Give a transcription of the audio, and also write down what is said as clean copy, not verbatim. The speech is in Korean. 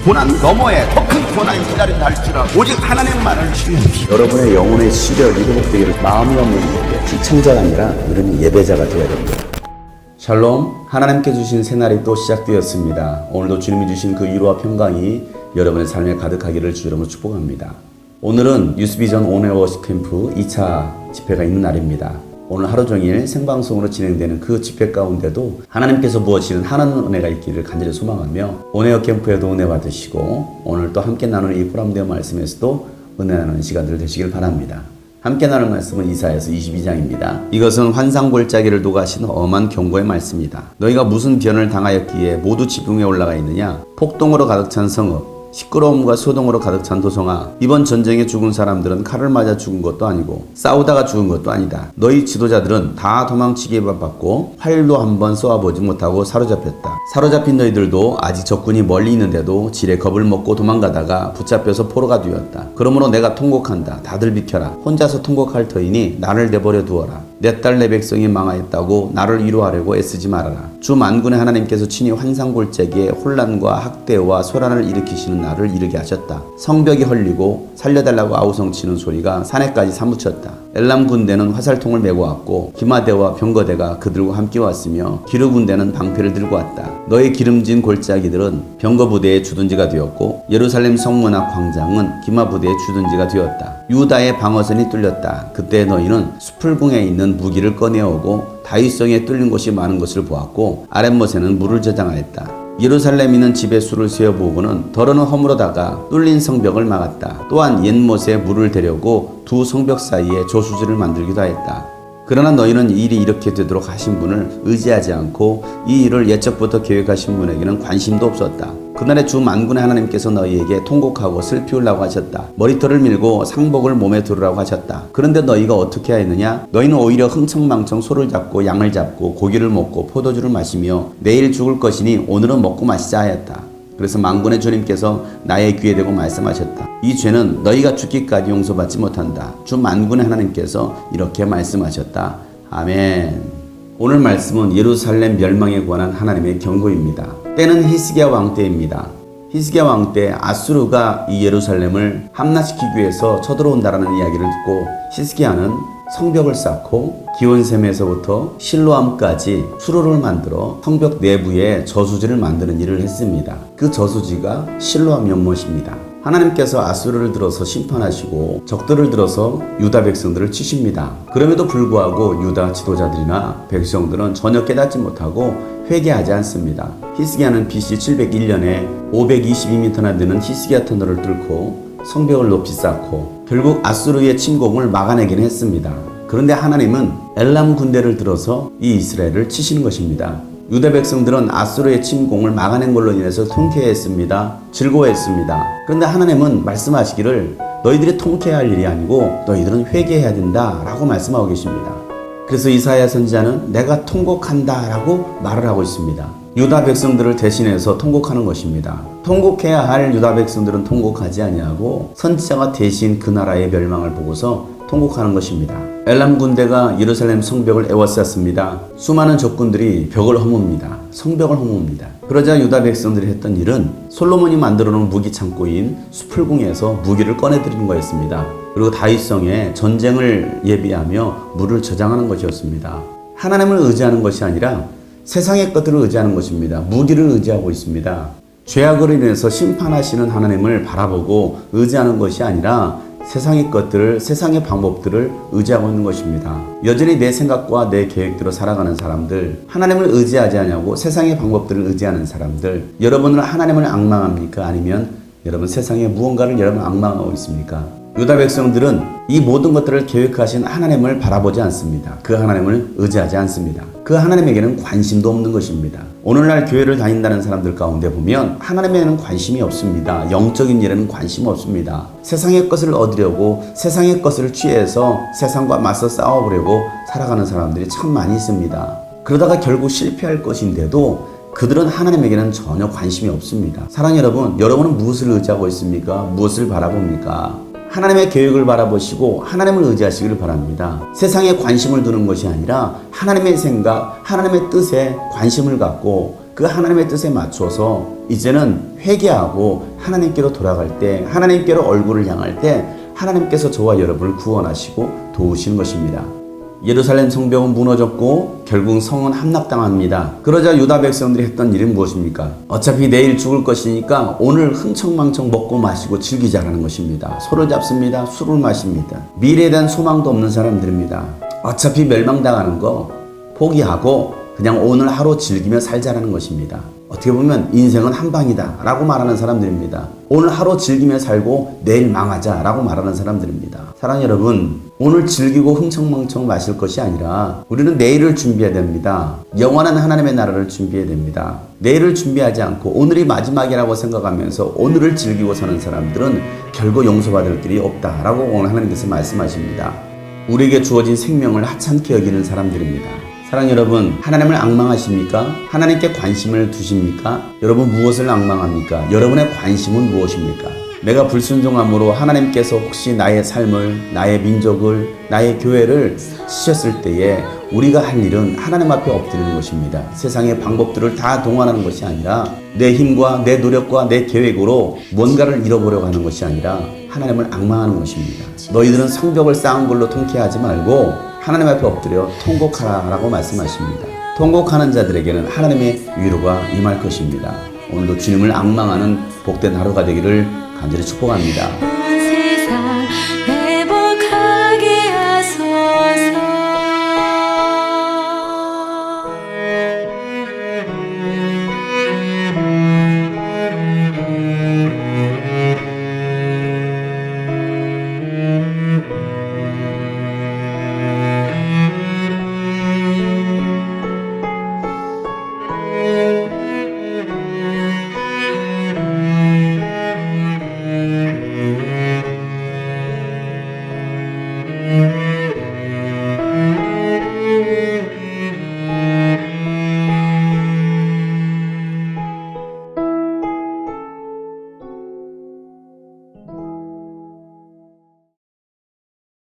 고난 너머에 더 큰 고난이 기다린다 할지라도 오직 하나님만을 신뢰합시다. 여러분의 영혼의 시력이 회복되기를 마음이 없는 분에게 시청자가 아니라 여러분이 예배자가 되어야 됩니다. 샬롬, 하나님께 주신 새날이 또 시작되었습니다. 오늘도 주님이 주신 그 위로와 평강이 여러분의 삶에 가득하기를 주 이름으로 축복합니다. 오늘은 뉴스비전 온웨어 워십 캠프 2차 집회가 있는 날입니다. 오늘 하루 종일 생방송으로 진행되는 그 집회 가운데도 하나님께서 부어주시는 하나님 은혜가 있기를 간절히 소망하며 온웨어 캠프에도 은혜 받으시고 오늘 또 함께 나누는 이 포럼대어 말씀에서도 은혜 나누는 시간들 되시길 바랍니다. 함께 나눌 말씀은 이사야서 22장입니다. 이것은 환상골짜기를 녹아신 엄한 경고의 말씀이다. 너희가 무슨 변을 당하였기에 모두 지붕에 올라가 있느냐? 폭동으로 가득 찬 성읍, 시끄러움과 소동으로 가득 찬 도성아, 이번 전쟁에 죽은 사람들은 칼을 맞아 죽은 것도 아니고 싸우다가 죽은 것도 아니다. 너희 지도자들은 다 도망치기에 바빴고 활도 한번 쏘아보지 못하고 사로잡혔다. 사로잡힌 너희들도 아직 적군이 멀리 있는데도 지레 겁을 먹고 도망가다가 붙잡혀서 포로가 되었다. 그러므로 내가 통곡한다. 다들 비켜라. 혼자서 통곡할 터이니 나를 내버려 두어라. 내 딸 내 백성이 망하였다고 나를 위로하려고 애쓰지 말아라. 주 만군의 하나님께서 친히 환상골짜기에 혼란과 학대와 소란을 일으키시는 날을 이르게 하셨다. 성벽이 헐리고 살려달라고 아우성치는 소리가 산에까지 사무쳤다. 엘람 군대는 화살통을 메고 왔고 기마대와 병거대가 그들과 함께 왔으며 기르 군대는 방패를 들고 왔다. 너의 기름진 골짜기들은 병거 부대의 주둔지가 되었고 예루살렘 성문 앞 광장은 기마 부대의 주둔지가 되었다. 유다의 방어선이 뚫렸다. 그때 너희는 수풀궁에 있는 무기를 꺼내오고 다윗성에 뚫린 곳이 많은 것을 보았고 아랫못에는 물을 저장하였다. 예루살렘인은 집에 수를 세워보고는 더러는 허물어다가 뚫린 성벽을 막았다. 또한 옛못에 물을 대려고 두 성벽 사이에 저수지를 만들기도 하였다. 그러나 너희는 이 일이 이렇게 되도록 하신 분을 의지하지 않고 이 일을 예적부터 계획하신 분에게는 관심도 없었다. 그날에 주 만군의 하나님께서 너희에게 통곡하고 슬피우려고 하셨다. 머리털을 밀고 상복을 몸에 두르라고 하셨다. 그런데 너희가 어떻게 하였느냐? 너희는 오히려 흥청망청 소를 잡고 양을 잡고 고기를 먹고 포도주를 마시며 내일 죽을 것이니 오늘은 먹고 마시자 하였다. 그래서 만군의 주님께서 나의 귀에 대고 말씀하셨다. 이 죄는 너희가 죽기까지 용서받지 못한다. 주 만군의 하나님께서 이렇게 말씀하셨다. 아멘. 오늘 말씀은 예루살렘 멸망에 관한 하나님의 경고입니다. 때는 히스기야 왕 때입니다. 히스기야 왕 때 아수르가 이 예루살렘을 함락시키기 위해서 쳐들어온다라는 이야기를 듣고 히스기야는 성벽을 쌓고 기온샘에서부터 실로암까지 수로를 만들어 성벽 내부에 저수지를 만드는 일을 했습니다. 그 저수지가 실로암 연못입니다. 하나님께서 아수르를 들어서 심판하시고 적들을 들어서 유다 백성들을 치십니다. 그럼에도 불구하고 유다 지도자들이나 백성들은 전혀 깨닫지 못하고 회개하지 않습니다. 히스기야는 BC 701년에 522m나 되는 히스기야 터널을 뚫고 성벽을 높이 쌓고 결국 아수르의 침공을 막아내긴 했습니다. 그런데 하나님은 엘람 군대를 들어서 이 이스라엘을 치시는 것입니다. 유다 백성들은 아수르의 침공을 막아낸 걸로 인해서 통쾌했습니다. 즐거워했습니다. 그런데 하나님은 말씀하시기를 너희들이 통쾌할 일이 아니고 너희들은 회개해야 된다 라고 말씀하고 계십니다. 그래서 이사야 선지자는 내가 통곡한다 라고 말을 하고 있습니다. 유다 백성들을 대신해서 통곡하는 것입니다. 통곡해야 할 유다 백성들은 통곡하지 아니하고 선지자가 대신 그 나라의 멸망을 보고서 통곡하는 것입니다. 엘람 군대가 예루살렘 성벽을 에워쌌습니다. 수많은 적군들이 벽을 허뭅니다. 성벽을 허뭅니다. 그러자 유다 백성들이 했던 일은 솔로몬이 만들어 놓은 무기 창고인 수풀궁에서 무기를 꺼내드리는 거였습니다. 그리고 다윗성에 전쟁을 예비하며 물을 저장하는 것이었습니다. 하나님을 의지하는 것이 아니라 세상의 것들을 의지하는 것입니다. 무기를 의지하고 있습니다. 죄악으로 인해서 심판하시는 하나님을 바라보고 의지하는 것이 아니라 세상의 것들을, 세상의 방법들을 의지하고 있는 것입니다. 여전히 내 생각과 내 계획대로 살아가는 사람들, 하나님을 의지하지 않냐고 세상의 방법들을 의지하는 사람들, 여러분은 하나님을 앙망합니까? 아니면 여러분 세상에 무언가를 여러분 앙망하고 있습니까? 유다 백성들은 이 모든 것들을 계획하신 하나님을 바라보지 않습니다. 그 하나님을 의지하지 않습니다. 그 하나님에게는 관심도 없는 것입니다. 오늘날 교회를 다닌다는 사람들 가운데 보면 하나님에는 관심이 없습니다. 영적인 일에는 관심 없습니다. 세상의 것을 얻으려고 세상의 것을 취해서 세상과 맞서 싸워보려고 살아가는 사람들이 참 많이 있습니다. 그러다가 결국 실패할 것인데도 그들은 하나님에게는 전혀 관심이 없습니다. 사랑하는 여러분, 여러분은 무엇을 의지하고 있습니까? 무엇을 바라봅니까? 하나님의 계획을 바라보시고 하나님을 의지하시기를 바랍니다. 세상에 관심을 두는 것이 아니라 하나님의 생각, 하나님의 뜻에 관심을 갖고 그 하나님의 뜻에 맞춰서 이제는 회개하고 하나님께로 돌아갈 때, 하나님께로 얼굴을 향할 때 하나님께서 저와 여러분을 구원하시고 도우시는 것입니다. 예루살렘 성벽은 무너졌고 결국 성은 함락당합니다. 그러자 유다 백성들이 했던 일은 무엇입니까? 어차피 내일 죽을 것이니까 오늘 흥청망청 먹고 마시고 즐기자라는 것입니다. 소를 잡습니다. 술을 마십니다. 미래에 대한 소망도 없는 사람들입니다. 어차피 멸망당하는 거 포기하고 그냥 오늘 하루 즐기며 살자라는 것입니다. 어떻게 보면 인생은 한 방이다 라고 말하는 사람들입니다. 오늘 하루 즐기며 살고 내일 망하자 라고 말하는 사람들입니다. 사랑하는 여러분, 오늘 즐기고 흥청망청 마실 것이 아니라 우리는 내일을 준비해야 됩니다. 영원한 하나님의 나라를 준비해야 됩니다. 내일을 준비하지 않고 오늘이 마지막이라고 생각하면서 오늘을 즐기고 사는 사람들은 결국 용서받을 길이 없다라고 오늘 하나님께서 말씀하십니다. 우리에게 주어진 생명을 하찮게 여기는 사람들입니다. 사랑 여러분, 하나님을 앙망하십니까? 하나님께 관심을 두십니까? 여러분 무엇을 앙망합니까? 여러분의 관심은 무엇입니까? 내가 불순종함으로 하나님께서 혹시 나의 삶을, 나의 민족을, 나의 교회를 치셨을 때에 우리가 할 일은 하나님 앞에 엎드리는 것입니다. 세상의 방법들을 다 동원하는 것이 아니라 내 힘과 내 노력과 내 계획으로 뭔가를 잃어보려고 하는 것이 아니라 하나님을 앙망하는 것입니다. 너희들은 성벽을 쌓은 걸로 통쾌하지 말고 하나님 앞에 엎드려 통곡하라라고 말씀하십니다. 통곡하는 자들에게는 하나님의 위로가 임할 것입니다. 오늘도 주님을 앙망하는 복된 하루가 되기를 간절히 축복합니다.